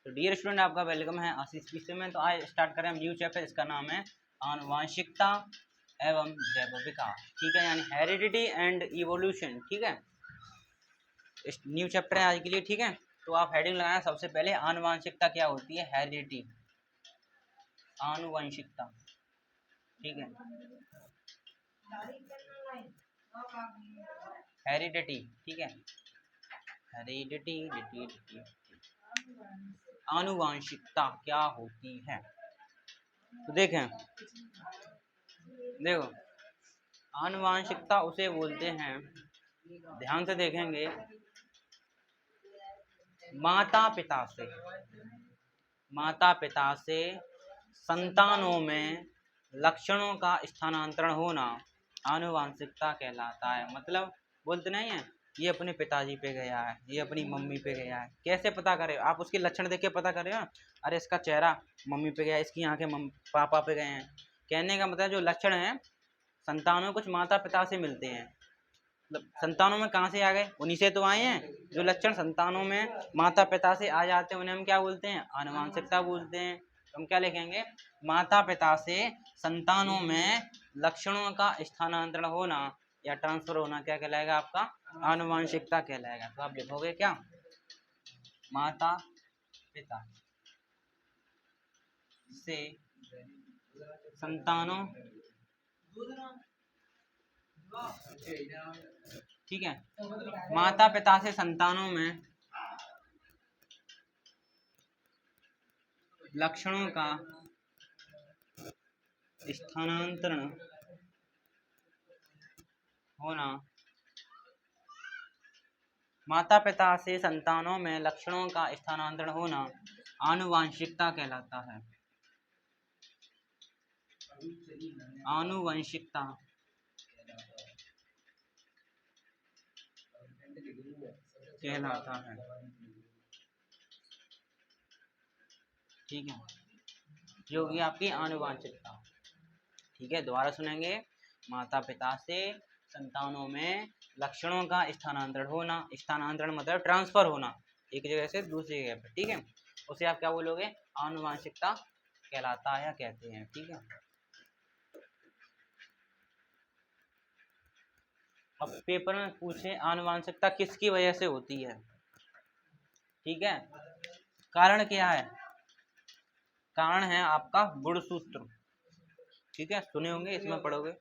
तो dear student, आपका welcome है आशीष विषय में। तो आज स्टार्ट करें हम न्यू चैप्टर, इसका नाम है आनुवांशिकता एवं जैव विकास। ठीक है, यानी हेरिडिटी एंड इवोल्यूशन। ठीक है, इस न्यू चैप्टर है आज के लिए। ठीक है, तो आप हेडिंग लगाना सबसे पहले, आनुवांशिकता क्या होती है, हेरिडिटी, आनुवंशिकता। ठीक है, हेरिडिटी। ठीक है, हेरिडिटी, आनुवांशिकता क्या होती है। तो देखें, देखो, आनुवांशिकता उसे बोलते हैं, ध्यान से देखेंगे, माता पिता से संतानों में लक्षणों का स्थानांतरण होना आनुवांशिकता कहलाता है। मतलब बोलते नहीं है, ये अपने पिताजी पे गया है, ये अपनी मम्मी पे गया है। कैसे पता करें आप? उसके लक्षण देख के पता करें। अरे इसका चेहरा मम्मी पे गया, इसकी आंखें पापा पे गए हैं। कहने का मतलब जो लक्षण है संतानों में कुछ माता पिता से मिलते हैं। मतलब संतानों में कहाँ से आ गए? उन्हीं से तो आए हैं। जो लक्षण संतानों में माता पिता से आ जाते हैं उन्हें हम क्या बोलते हैं? आनुवांशिकता बोलते हैं। तो हम क्या लिखेंगे? माता पिता से संतानों में लक्षणों का स्थानांतरण होना या ट्रांसफर होना क्या कहलाएगा? आपका आनुवांशिकता कहलाएगा। तो आप लिखोगे क्या? माता पिता से संतानों, ठीक है, माता पिता से संतानों में लक्षणों का स्थानांतरण होना, माता पिता से संतानों में लक्षणों का स्थानांतरण होना आनुवांशिकता कहलाता है। आनुवंशिकता कहलाता है। ठीक है, जो होगी आपकी आनुवांशिकता। ठीक है, दोबारा सुनेंगे। माता पिता से संतानों में लक्षणों का स्थानांतरण होना, स्थानांतरण मतलब ट्रांसफर होना एक जगह से दूसरी जगह पर। ठीक है, उसे आप क्या बोलोगे? आनुवांशिकता कहलाता है या कहते हैं। ठीक है, अब पेपर में पूछे आनुवांशिकता किसकी वजह से होती है। ठीक है, कारण क्या है? कारण है आपका गुणसूत्र। ठीक है, सुने होंगे, इसमें पढ़ोगे।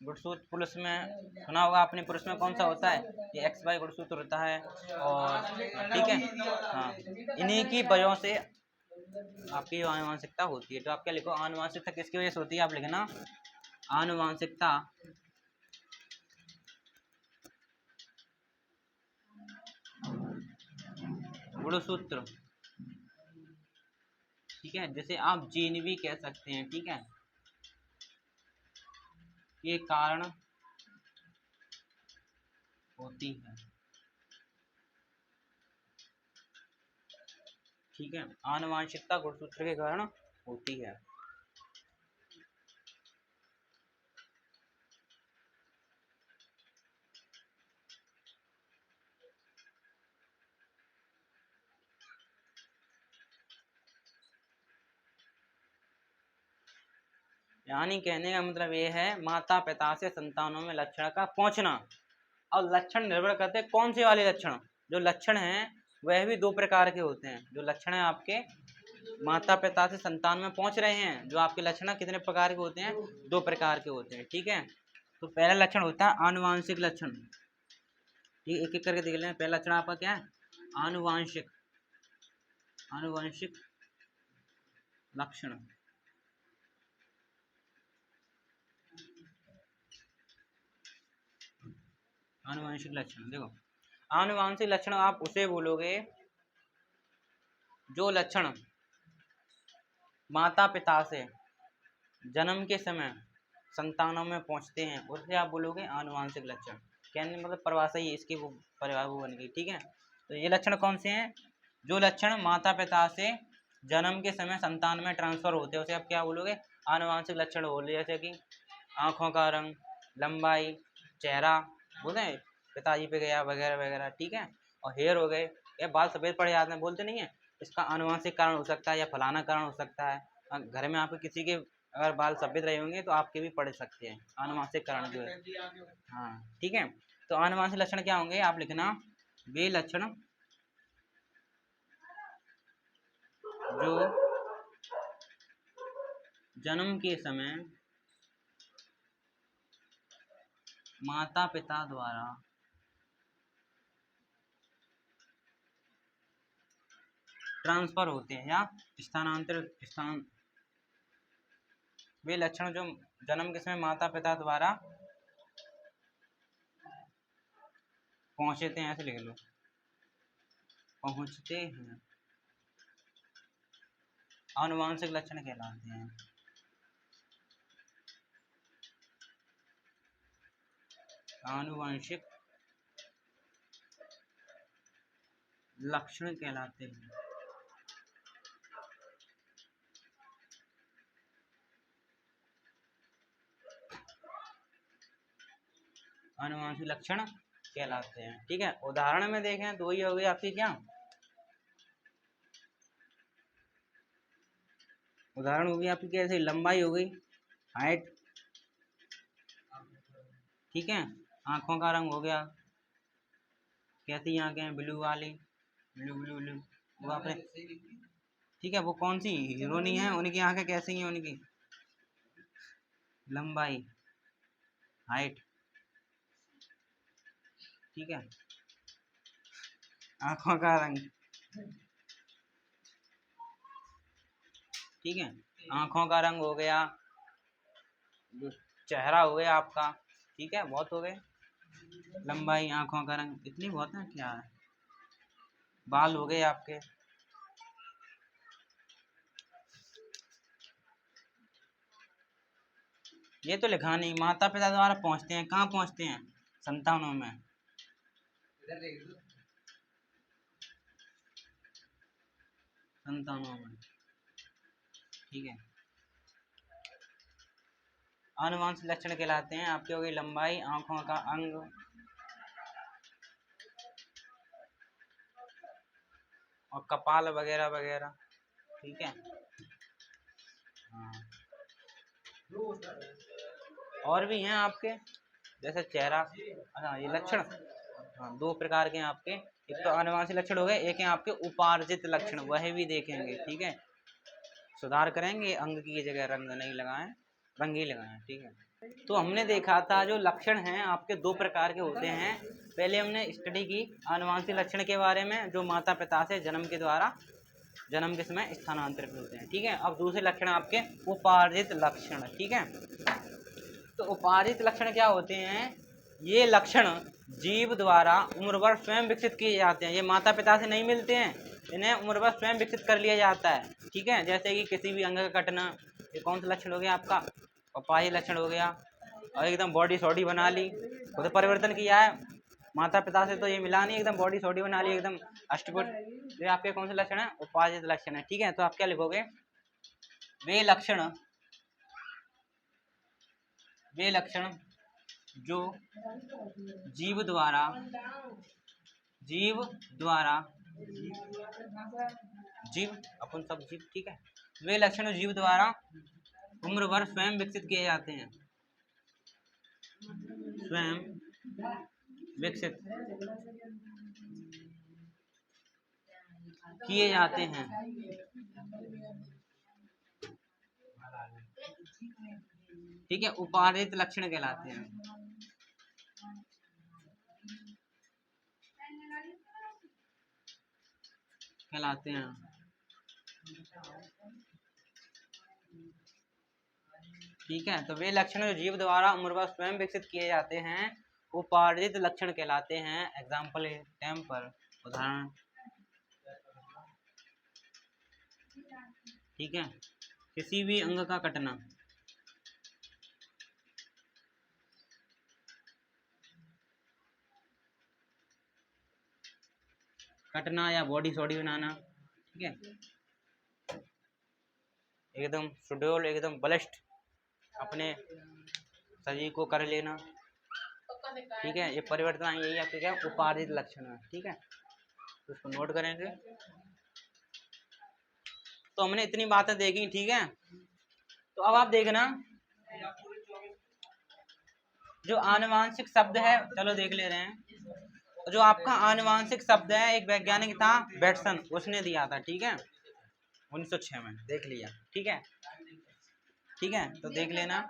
गुणसूत्र पुरुष में सुना होगा आपने, पुरुष में कौन सा होता है? ये एक्स वाई गुणसूत्र होता है। और ठीक है, हाँ, इन्हीं की वजह से आपकी आनुवांशिकता होती है। तो आप क्या लिखो? आनुवांशिकता किसकी वजह से होती है? आप लिखना आनुवांशिकता गुणसूत्र। ठीक है, जैसे आप जीन भी कह सकते हैं। ठीक है, ये कारण होती है। ठीक है, आनुवांशिकता गुणसूत्र के कारण होती है। यानी कहने का मतलब ये है, माता पिता से संतानों में लक्षण का पहुंचना। और लक्षण निर्भर करते हैं कौन से वाले लक्षण? जो लक्षण हैं वह भी दो प्रकार के होते हैं। जो लक्षण है आपके माता पिता से संतान में पहुंच रहे हैं, जो आपके लक्षण कितने प्रकार के होते हैं? दो प्रकार के होते हैं। ठीक है, तो पहला लक्षण होता है आनुवांशिक लक्षण। ठीक, एक एक करके देख लें। पहला लक्षण आपका क्या है? आनुवांशिक, आनुवांशिक लक्षण। आनुवांशिक लक्षण, देखो, आनुवांशिक लक्षण आप उसे बोलोगे जो लक्षण माता पिता से जन्म के समय संतानों में पहुंचते हैं, उसे आप बोलोगे आनुवांशिक लक्षण। कहने मतलब परिभाषा ही इसकी वो परिभाषा बन गई। ठीक है, तो ये लक्षण कौन से हैं? जो लक्षण माता पिता से जन्म के समय संतान में ट्रांसफर होते हैं उसे आप क्या बोलोगे? आनुवांशिक लक्षण बोले। जैसे कि आँखों का रंग, लंबाई, चेहरा, बोलते हैं पिताजी पे गया, वगैरह वगैरह। ठीक है, और हेयर हो गए, या बाल सफ़ेद पड़ जाते हैं, बोलते नहीं है इसका आनुवंशिक कारण हो सकता है या फलाना कारण हो सकता है। घर में आपके किसी के अगर बाल सफेद रहे होंगे तो आपके भी पड़ सकते हैं, आनुवंशिक कारण जो है। हाँ ठीक है, तो आनुवंशिक लक्षण क्या होंगे आप लिखना, वे लक्षण जो जन्म के समय माता पिता द्वारा ट्रांसफर होते हैं या स्थान वे लक्षण जो जन्म के समय माता पिता द्वारा पहुंचते हैं, ऐसे लिख लो, पहुंचते हैं, आनुवंशिक लक्षण कहलाते हैं। आनुवंशिक लक्षण कहलाते हैं। आनुवंशिक लक्षण कहलाते हैं। ठीक है, उदाहरण में देखें तो वही हो गई आपकी क्या, उदाहरण हो गई आपकी कैसे, लंबाई हो गई, हाइट, ठीक है, आंखों का रंग हो गया, कैसी आंखें हैं, ब्लू वाली, ब्लू ब्लू ब्लू, वो आपने, ठीक है, वो कौन सी हीरोनी है, उनकी आंखें कैसी हैं, उनकी लंबाई, हाइट, ठीक है, आंखों का रंग, ठीक है, आंखों का रंग हो गया, चेहरा हो गया आपका, ठीक है, बहुत हो गए, लंबाई, आंखों का रंग, इतनी बहुत है, क्या है, बाल हो गए आपके, ये तो लिखा नहीं, माता पिता द्वारा पहुंचते हैं, कहाँ पहुंचते हैं, संतानों में, संतानों में, ठीक है, आनुवंशिक लक्षण कहलाते हैं आपके, हो गई लंबाई, आंखों का अंग, और कपाल वगैरह वगैरह, ठीक है। हाँ, और भी हैं आपके, जैसे चेहरा, अच्छा ये लक्षण, हाँ दो प्रकार के हैं आपके, एक तो आनुवंशिक लक्षण हो गए, एक है आपके उपार्जित लक्षण, वह भी देखेंगे, ठीक है, सुधार करेंगे, अंग की जगह रंग नहीं लगाएं, रंग ही लगाएं, ठीक है। तो हमने देखा था जो लक्षण हैं आपके दो प्रकार के होते हैं, पहले हमने स्टडी की आनुवंशिक लक्षण के बारे में जो माता पिता से जन्म के द्वारा जन्म के समय स्थानांतरित होते हैं, ठीक है। अब दूसरे लक्षण आपके उपार्जित लक्षण, ठीक है। तो उपार्जित लक्षण क्या होते हैं, ये लक्षण जीव द्वारा उम्र भर स्वयं विकसित किए जाते हैं, ये माता पिता से नहीं मिलते हैं, इन्हें उम्र भर स्वयं विकसित कर लिया जाता है, ठीक है। जैसे कि किसी भी अंग का कटना, ये कौन सा लक्षण हो गया आपका, उपार्जित लक्षण हो गया, और एकदम बॉडी सॉडी बना ली, खुद परिवर्तन किया है, माता पिता से तो ये मिला नहीं, एकदम बॉडी सॉडी बना ली, एकदम अष्टपुट, ये आपके कौन से लक्षण है, उपार्जित लक्षण है, ठीक है। तो आप क्या लिखोगे, वे लक्षण जो जीव द्वारा जीव अपन सब जीव, ठीक है, वे लक्षण जीव द्वारा उम्र भर स्वयं विकसित किए जाते हैं, स्वयं विकसित किए जाते हैं, ठीक है, उपार्जित लक्षण कहलाते हैं, ठीक है। तो वे लक्षण जो जीव द्वारा उम्र भर स्वयं विकसित किए जाते हैं उपार्जित लक्षण कहलाते हैं। एग्जाम्पल टाइम पर उदाहरण, ठीक है, किसी भी अंग का कटना, या बॉडी सॉडी बनाना, ठीक है, एकदम सुडोल, एकदम बलिष्ठ अपने शरीर को कर लेना, ठीक है, ये परिवर्तन यही आपके क्या उपार्जित लक्षण है, ठीक है। तो उसको नोट करेंगे। तो हमने इतनी बातें देखी, ठीक है। तो अब आप देखना जो आनुवांशिक शब्द है, चलो देख ले रहे हैं। जो आपका आनुवांशिक शब्द है, एक वैज्ञानिक था बेटसन, उसने दिया था, ठीक है, 1906 में, देख लिया, ठीक है। ठीक है, तो देख लेना,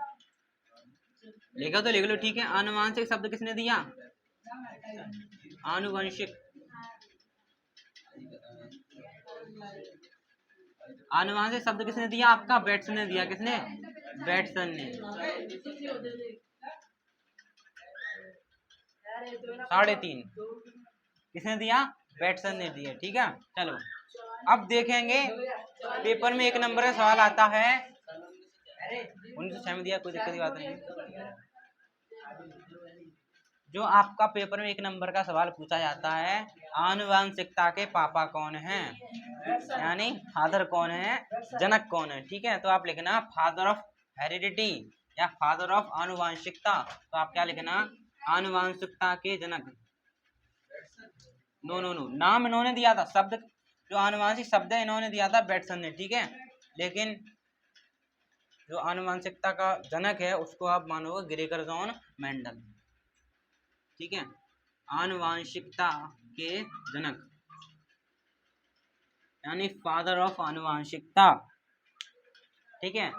लिखा तो लिख लो, ठीक है। आनुवांशिक शब्द किसने दिया? आनुवंशिक, आनुवांशिक शब्द किसने दिया? आपका बेटसन ने दिया। किसने? बेटसन ने। 3.5 किसने दिया? बेटसन ने दिया, ठीक है। चलो अब देखेंगे, पेपर में 1 नंबर का सवाल आता है, 1906 में दिया, कोई दिक्कत की बात नहीं। जो आपका पेपर में 1 नंबर का सवाल पूछा जाता है, आनुवांशिकता के पापा कौन हैं, यानी फादर कौन है, जनक कौन है, ठीक है। तो आप लिखना फादर ऑफ हेरिडिटी या फादर ऑफ आनुवांशिकता। तो आप क्या लिखना? आनुवांशिकता के जनक। नो नो नो, नाम इन्होंने दिया था, शब्द जो आनुवांशिक शब्द है इन्होंने दिया था बेटसन ने, ठीक है। लेकिन जो आनुवांशिकता का जनक है उसको आप मानोगे ग्रेगर जॉन मेंडल, ठीक है। आनुवांशिकता के जनक यानी फादर ऑफ आनुवांशिकता, ठीक है।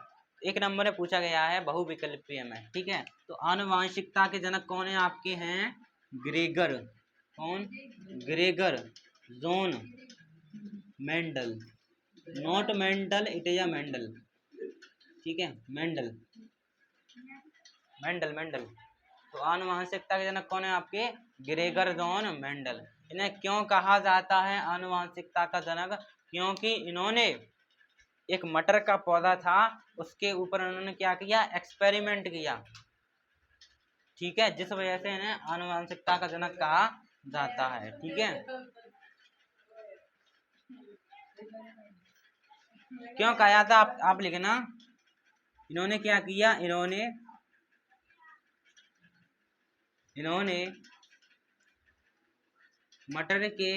1 नंबर में पूछा गया है बहुविकल्पीय में, ठीक है। तो आनुवांशिकता के जनक कौन है? आपके हैं ग्रेगर। कौन? Gregor John Mendel, not Mendel, it is a Mendel, ठीक है। Mendel, Mendel, Mendel. तो आनुवांशिकता के जनक कौन है? आपके ग्रेगर जॉन मेंडल। इन्हें क्यों कहा जाता है आनुवांशिकता का जनक? क्योंकि इन्होंने एक मटर का पौधा था, उसके ऊपर उन्होंने क्या किया? एक्सपेरिमेंट किया, ठीक है, जिस वजह से इन्हें आनुवांशिकता का जनक कहा जाता है, ठीक है। क्यों कहा जाता? आप लिखना, इन्होंने क्या किया? इन्होंने मटर के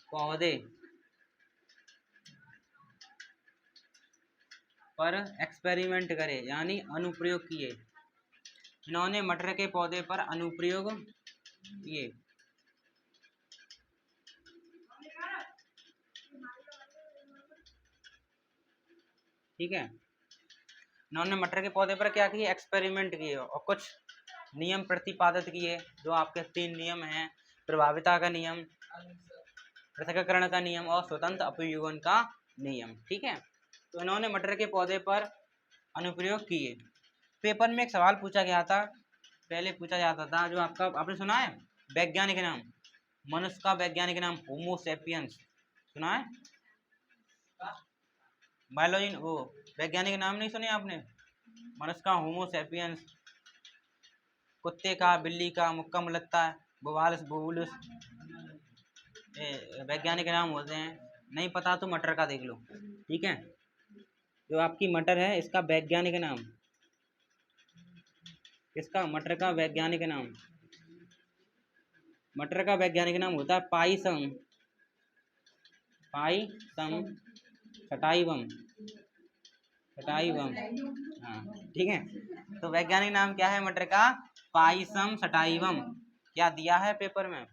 पौधे पर एक्सपेरिमेंट करे, यानी अनुप्रयोग किए। इन्होंने मटर के पौधे पर अनुप्रयोग किए, ठीक है। इन्होंने मटर के पौधे पर क्या किए? एक्सपेरिमेंट किए और कुछ नियम प्रतिपादित किए, जो आपके 3 नियम हैं, प्रभाविता का नियम, पृथक्करण का नियम और स्वतंत्र अपयुगन का नियम, ठीक है। तो इन्होंने मटर के पौधे पर अनुप्रयोग किए। पेपर में एक सवाल पूछा गया था, पहले पूछा जाता था, जो आपका आपने सुना है वैज्ञानिक नाम, मनुष्य का वैज्ञानिक नाम होमो सेपियंस, सुना है? बायोलॉजी वो वैज्ञानिक नाम नहीं सुने आपने? मनुष्य का होमो सेपियंस, कुत्ते का, बिल्ली का, मुक्का मुलत्ता, बुवालस बुबुलस, वैज्ञानिक नाम होते हैं। नहीं पता तो मटर का देख लो, ठीक है। जो आपकी मटर है इसका वैज्ञानिक नाम, इसका मटर का वैज्ञानिक नाम, मटर का वैज्ञानिक नाम होता है पाइसम, पाइसम सटाइवम, सटाइवम, हाँ, ठीक है। तो वैज्ञानिक नाम क्या है मटर का? Pisum sativum. क्या दिया है पेपर में,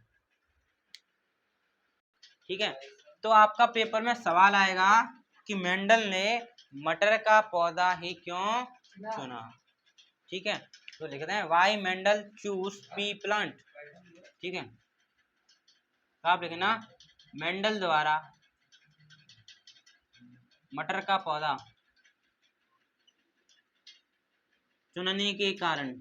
ठीक है। तो आपका पेपर में सवाल आएगा कि मेंडल ने मटर का पौधा ही क्यों चुना, ठीक है। तो लिखते हैं why Mendel choose pea plant, ठीक है। तो आप लिखना मेंडल द्वारा मटर का पौधा चुनने के कारण,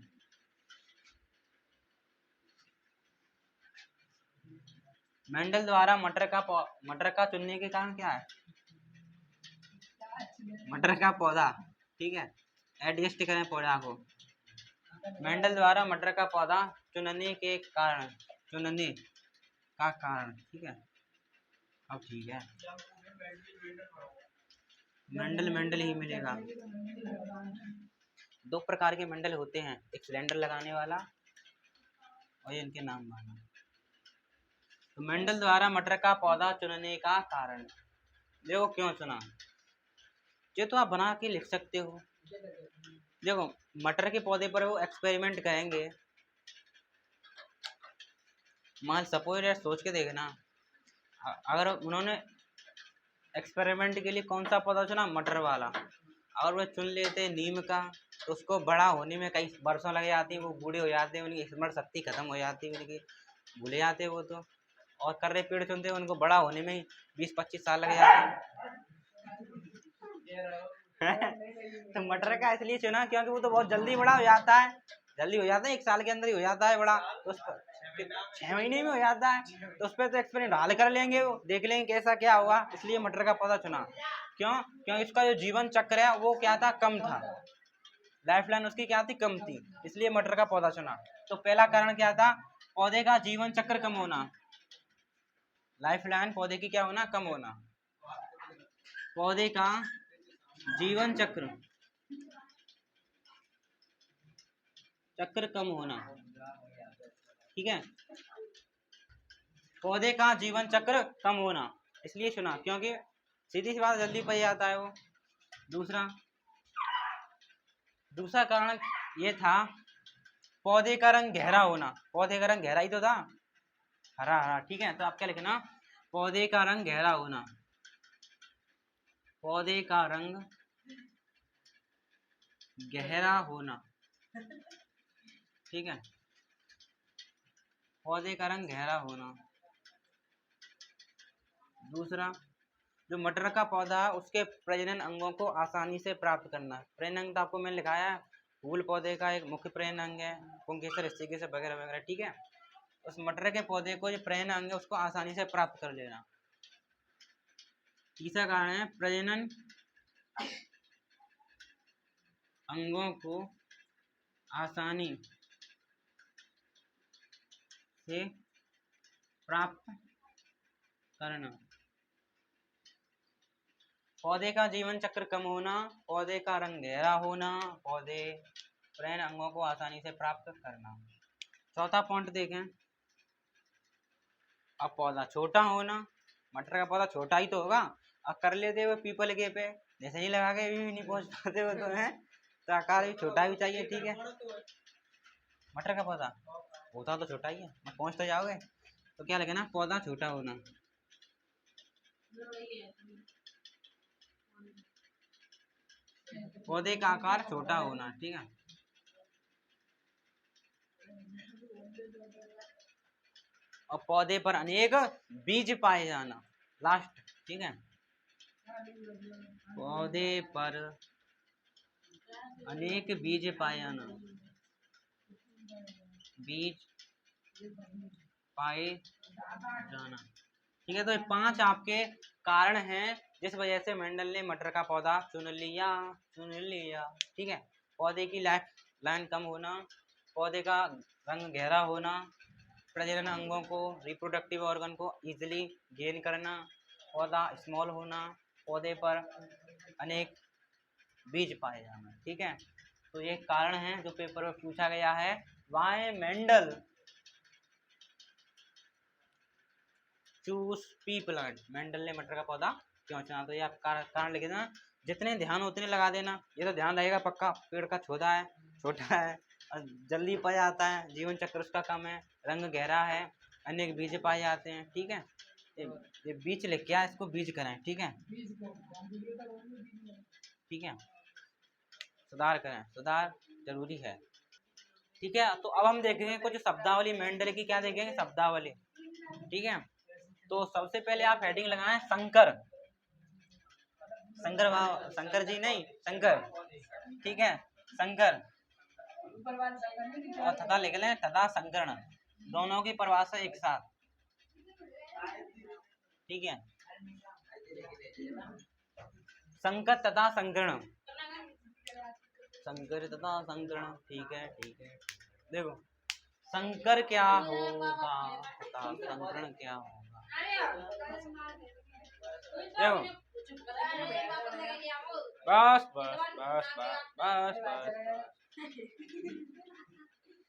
मेंडल द्वारा मटर का चुनने के कारण क्या है? मटर का पौधा, ठीक है। एडजस्ट करें पौधा को, मेंडल द्वारा मटर का पौधा चुनने के कारण, चुनने का कारण, ठीक है। अब ठीक है, मेंडल मेंडल ही मिलेगा। 2 प्रकार के मेंडल होते हैं, एक सिलेंडर लगाने वाला और ये इनके नाम माना। तो मेंडल द्वारा मटर का पौधा चुनने का कारण, देखो क्यों चुना, ये तो आप बना के लिख सकते हो। देखो मटर के पौधे पर वो एक्सपेरिमेंट करेंगे, मान सपोज यार सोच के देखना, अगर उन्होंने एक्सपेरिमेंट के लिए कौन सा पौधा चुना, मटर वाला, अगर वो चुन लेते नीम का तो उसको बड़ा होने में कई वर्षों लग जाती है, वो बूढ़े हो जाते हैं, उनकी स्मरण शक्ति खत्म हो जाती है, उनकी भूले जाते हैं वो तो। और कर्रे पेड़ चुनते हैं, उनको बड़ा होने में 20-25 साल लग जाते हैं। तो मटर का इसलिए चुना क्योंकि वो तो बहुत जल्दी बड़ा हो जाता है, जल्दी हो जाता है, 1 साल के अंदर ही हो जाता है बड़ा, तो उस पर 6 महीने में हो जाता है, तो उस पर तो एक्सपेरिमेंट हाल कर लेंगे, वो देख लेंगे कैसा क्या होगा, इसलिए मटर का पौधा चुना। क्यों? क्योंकि इसका जो जीवन चक्र है वो क्या था, कम था, लाइफ लाइन उसकी क्या थी, कम थी, इसलिए मटर का पौधा चुना। तो पहला कारण क्या था, पौधे का जीवन चक्र कम होना, लाइफ लाइन पौधे की क्या होना, कम होना, पौधे का जीवन चक्र चक्र कम होना, ठीक है, पौधे का जीवन चक्र कम होना इसलिए चुना क्योंकि सीधी सी बात, जल्दी पच जाता है वो। दूसरा दूसरा कारण ये था, पौधे का रंग गहरा होना, पौधे का रंग गहरा ही तो था, हरा हरा, ठीक है, तो आप क्या लिखना, पौधे का रंग गहरा होना, पौधे का रंग गहरा होना, ठीक है, पौधे का रंग गहरा होना। दूसरा, जो मटर का पौधा है उसके प्रजनन अंगों को आसानी से प्राप्त करना, प्रजनन अंग तो आपको मैंने लिखाया है, फूल पौधे का एक मुख्य प्रजनन अंग है, पुंकेसर, स्टिकेसर वगैरह वगैरह, ठीक है, उस मटर के पौधे को जो प्रजनन अंग है उसको आसानी से प्राप्त कर लेना। तीसरा कारण है, प्रजनन अंगों को आसानी से प्राप्त करना, पौधे का जीवन चक्र कम होना, पौधे का रंग गहरा होना, पौधे प्रजनन अंगों को आसानी से प्राप्त करना। चौथा पॉइंट देखें, अब पौधा छोटा होना, मटर का पौधा छोटा ही तो होगा, अब कर लेते वो पीपल के पे, जैसे ही लगा के भी नहीं पहुंच पाते वो तो है, तो आकार भी छोटा भी चाहिए, ठीक है, मटर का पौधा होता तो छोटा ही है, पहुंच तो जाओगे, तो क्या लगे ना, पौधा छोटा होना, पौधे का आकार छोटा होना, ठीक है, और पौधे पर अनेक बीज पाए जाना, लास्ट, ठीक है, पौधे पर अनेक बीज पाए जाना, बीज पाए जाना, ठीक है, तो ये 5 आपके कारण हैं जिस वजह से मेंडल ने मटर का पौधा चुन लिया, ठीक है, पौधे की लाइफ लाइन कम होना, पौधे का रंग गहरा होना, प्रजनन अंगों को, रिप्रोडक्टिव ऑर्गन को इजीली गेन करना, पौधा स्मॉल होना, पौधे पर अनेक बीज पाए जाना, ठीक है, तो ये कारण है जो पेपर में पूछा गया है, why Mendel choose pea plant, Mendel ने मटर का पौधा क्यों चुना, तो ये आप कारण लिख देना, जितने ध्यान उतने लगा देना, ये तो ध्यान रहेगा पक्का, पेड़ का छोटा है और जल्दी पा जाता है, जीवन चक्र उसका कम है, रंग गहरा है, अनेक बीज पाए जाते हैं, ठीक है, ये बीज लिख क्या, इसको बीज करें, ठीक है, ठीक है, सुधार करें, सुधार जरूरी है, ठीक है, तो अब हम देखेंगे कुछ शब्दावली मेंडल की, क्या देखेंगे, शब्दावली, ठीक है, तो सबसे पहले आप हेडिंग लगाएं शंकर, शंकर जी नहीं, शंकर, ठीक है, शंकर, और तथा लिख लें तथा संकरण, दोनों की परिभाषा एक साथ, ठीक है, संकर तथा संकरण, संकर तथा संकरण, ठीक है, ठीक है, देखो संकर क्या होगा तथा संकरण क्या होगा, देखो, बस बस बस बस बस बस,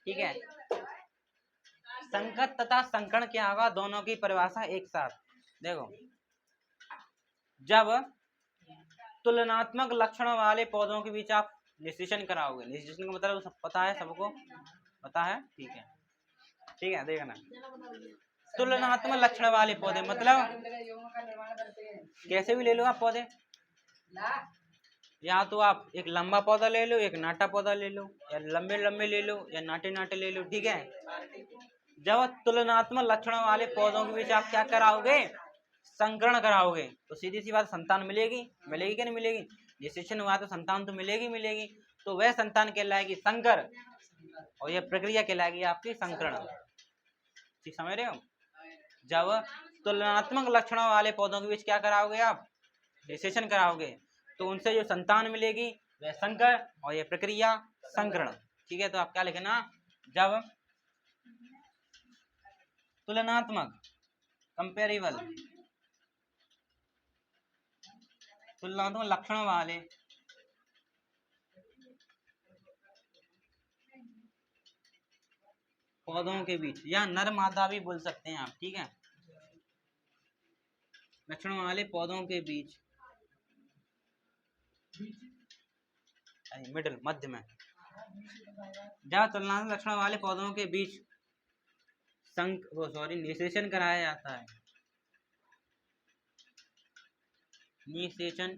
ठीक है, संकट तथा संकरण क्या होगा, दोनों की परिभाषा एक साथ, देखो जब तुलनात्मक लक्षणों वाले पौधों के बीच आप निषेचन कराओगे। निषेचन का मतलब सब पता है, सबको पता है, ठीक है, ठीक है, देखना। तुलनात्मक लक्षण वाले पौधे मतलब कैसे भी ले लो आप पौधे, या तो आप एक लंबा पौधा ले लो, एक नाटा पौधा ले लो, या लंबे लंबे ले लो, या नाटे नाटे ले लो, ठीक है। जब तुलनात्मक लक्षणों वाले पौधों के बीच आप क्या कराओगे, संकरण कराओगे, तो सीधी सी बात संतान मिलेगी, मिलेगी कि नहीं मिलेगी। निषेचन हुआ तो संतान तो मिलेगी मिलेगी, तो वह संतान कहलाएगी संकर, और यह प्रक्रिया कहलाएगी आपकी संकरण। ठीक समझ रहे हो। जब तुलनात्मक लक्षणों वाले पौधों के बीच क्या कराओगे आप, निषेचन कराओगे, तो उनसे जो संतान मिलेगी वह संकर, और यह प्रक्रिया संकरण। ठीक है, तो आप क्या लिखना, जब तुलनात्मक कंपेरेबल तुलनात्मक लक्षणों वाले पौधों के बीच, या नर मादा भी बोल सकते हैं आप, ठीक है, लक्षणों वाले पौधों के बीच, मिडिल मध्य में, जब तुलनात्मक लक्षणों वाले पौधों के बीच निषेचन कराया जाता है, निषेचन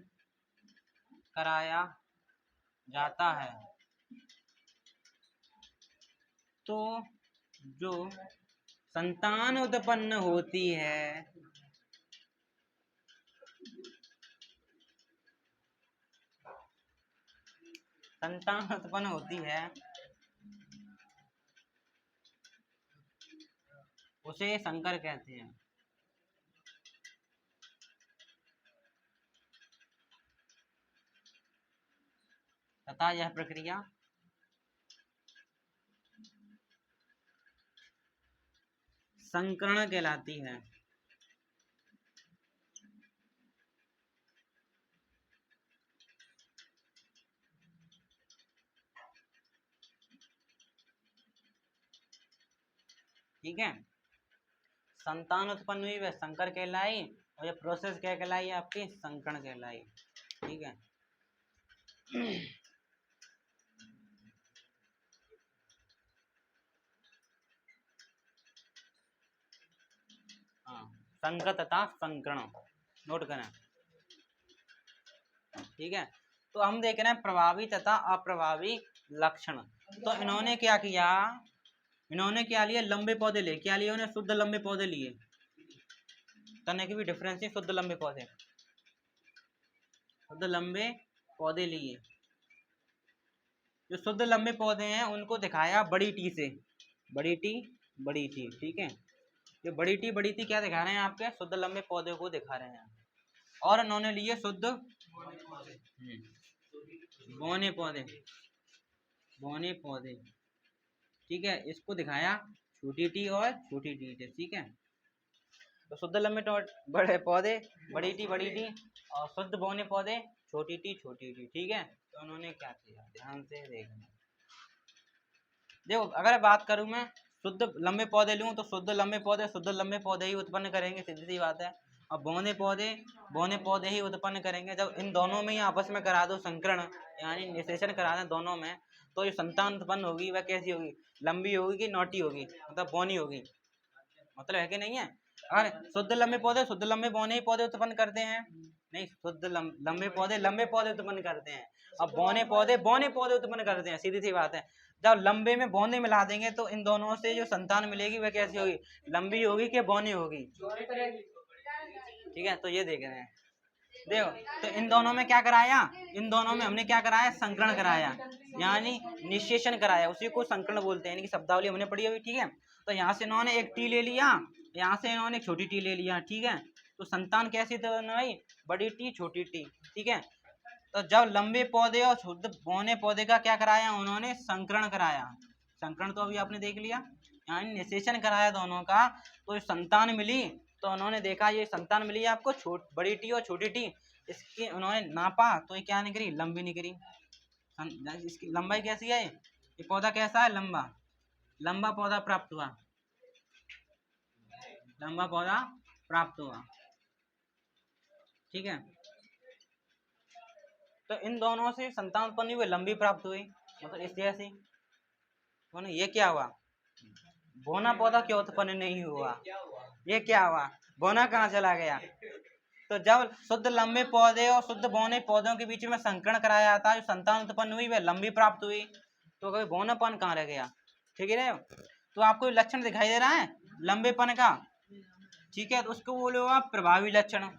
कराया जाता है, तो जो संतान उत्पन्न होती है, संतान उत्पन्न होती है, उसे संकर कहते हैं। तथा यह प्रक्रिया संकरण कहलाती है। ठीक है, संतान उत्पन्न हुई वह संकर कहलाई, और यह प्रोसेस क्या कहलाई, आपकी संकरण कहलाई। ठीक है, हाँ, संकर तथा संकरण नोट करें। ठीक है, तो हम देख रहे हैं प्रभावी तथा अप्रभावी लक्षण। तो इन्होंने क्या किया, इन्होंने क्या लिया, लंबे पौधे लिए, क्या लिए उन्हें, शुद्ध लंबे पौधे लिए। करने की भी डिफरेंस है, शुद्ध लंबे पौधे, शुद्ध लंबे पौधे लिए। जो शुद्ध लंबे पौधे हैं उनको दिखाया बड़ी टी से, बड़ी टी बड़ी टी, ठीक है। ये बड़ी टी क्या दिखा रहे हैं, आपके शुद्ध लंबे पौधे को दिखा रहे हैं। और इन्होंने लिए शुद्ध बौने पौधे, बौने पौधे, ठीक है, इसको दिखाया छोटी टी और छोटी टी से, ठीक है। तो शुद्ध लंबे बड़े पौधे बड़ी टी, और शुद्ध बौने पौधे छोटी टी, ठीक है। तो उन्होंने क्या किया, ध्यान से देखना। देखो, अगर बात करूं मैं शुद्ध लंबे पौधे लूं, तो शुद्ध लंबे पौधे ही उत्पन्न करेंगे, सीधी सी बात है। और बौने पौधे ही उत्पन्न करेंगे। जब इन दोनों में ही आपस में करा दो संकरण, यानी निषेचन करा दें दोनों में, तो जो संतान उत्पन्न होगी वह कैसी होगी, लंबी होगी कि नोटी होगी, मतलब बौनी होगी, मतलब है कि नहीं है। अगर शुद्ध लंबे बौने ही पौधे उत्पन्न करते हैं, नहीं, शुद्ध लंबे पौधे उत्पन्न करते हैं, अब बौने पौधे उत्पन्न करते हैं, सीधी सी बात है। जब लंबे में बौने मिला देंगे तो इन दोनों से जो संतान मिलेगी वह कैसी होगी, लंबी होगी कि बौनी होगी। ठीक है, तो ये देख रहे हैं, देखो, तो इन दोनों में क्या कराया, इन दोनों में हमने क्या कराया, संकरण कराया, यानी निषेचन कराया, उसी को संकरण बोलते हैं, इनकी शब्दावली हमने पढ़ी अभी, ठीक है। तो यहाँ से इन्होंने एक टी ले लिया, यहाँ से इन्होंने एक छोटी टी ले लिया, ठीक है। तो संतान कैसी थी भाई, बड़ी टी छोटी टी, ठीक है। तो जब लंबे पौधे और शुद्ध बौने पौधे का क्या कराया, उन्होंने संकरण कराया, संकरण तो अभी आपने देख लिया, यानी निषेचन कराया दोनों का, तो संतान मिली। तो उन्होंने देखा ये संतान मिली है आपको, बड़ी टी और छोटी टी, इसकी उन्होंने नापा तो ये क्या निकली, लंबी निकली। इसकी लंबाई कैसी है, ये पौधा कैसा है, लंबा पौधा प्राप्त हुआ, लंबा पौधा प्राप्त हुआ, ठीक है। तो इन दोनों से संतान उत्पन्न हुई, लंबी प्राप्त हुई, मतलब इस जैसी। तो ये क्या हुआ, बोना पौधा क्यों उत्पन्न नहीं हुआ, ये क्या हुआ, बोना कहाँ चला गया। तो जब शुद्ध लंबे पौधे और शुद्ध बौने पौधों के बीच में संकरण कराया जाता है, जो संतान उत्पन्न हुई वह लंबी प्राप्त हुई, तो कभी बौनापन कहाँ रह गया। ठीक है, तो आपको लक्षण दिखाई दे रहा है लंबेपन का, ठीक है, तो उसको बोलोगे प्रभावी लक्षण।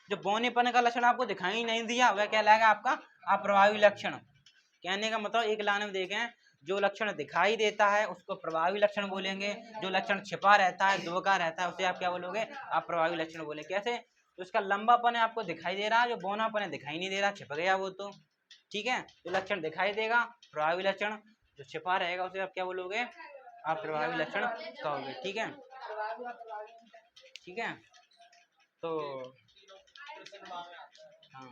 जो बौनेपन का लक्षण आपको दिखाई नहीं दिया वह कहलाएगा आपका अप्रभावी लक्षण। कहने का मतलब एक लाइन में देखें, जो लक्षण दिखाई देता है उसको प्रभावी लक्षण बोलेंगे, जो लक्षण छिपा रहता है, धोखा रहता है, उसे आप क्या बोलोगे, अप्रभावी लक्षण बोले। कैसे, तो इसका लंबापन आपको दिखाई दे रहा है, जो बौनापन दिखाई नहीं दे रहा, छिप गया वो तो। ठीक है, जो लक्षण दिखाई देगा प्रभावी लक्षण, जो छिपा रहेगा उसे आप क्या बोलोगे, आप प्रभावी लक्षण कहोगे। ठीक है, ठीक है, तो हाँ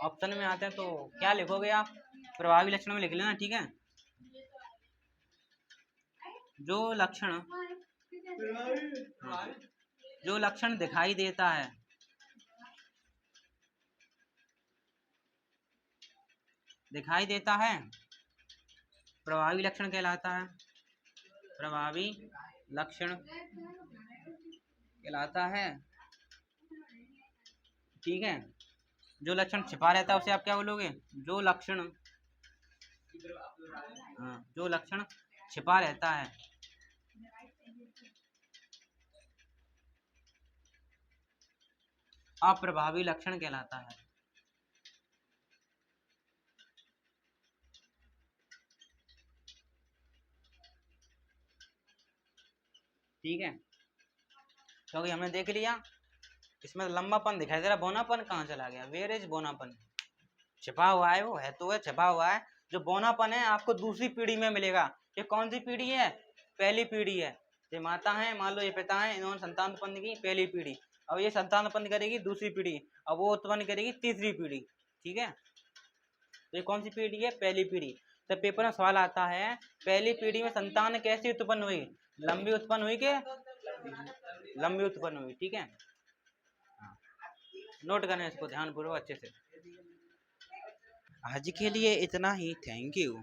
ऑप्शन में आते हैं तो क्या लिखोगे आप, प्रभावी लक्षण में लिख लेना। ठीक है, जो लक्षण, हाँ, जो लक्षण दिखाई देता है, दिखाई देता है प्रभावी लक्षण कहलाता है, प्रभावी लक्षण कहलाता है। ठीक है, जो लक्षण छिपा रहता है उसे आप क्या बोलोगे, जो लक्षण, हाँ, जो लक्षण छिपा रहता है, अप्रभावी लक्षण कहलाता है। ठीक है, क्योंकि हमने देख लिया इसमें लंबापन दिखाई दे रहा, बौनापन कहाँ चला गया, वेयर इज बौनापन, छिपा हुआ है, वो है तो है, छिपा हुआ है। जो बौनापन है आपको दूसरी पीढ़ी में मिलेगा। ये कौन सी पीढ़ी है, पहली पीढ़ी है। ये माता है, मान लो ये पिता है, इन्होंने संतान उत्पन्न की पहली पीढ़ी, अब ये संतान उत्पन्न करेगी दूसरी पीढ़ी, अब वो उत्पन्न करेगी तीसरी पीढ़ी। ठीक है, तो ये कौन सी पीढ़ी है, पहली पीढ़ी। तो पेपर में सवाल आता है पहली पीढ़ी में संतान कैसे उत्पन्न हुई, लंबी उत्पन्न हुई के लंबी उत्पन्न हुई। ठीक है, नोट करना इसको ध्यानपूर्वक अच्छे से। आज के लिए इतना ही, थैंक यू।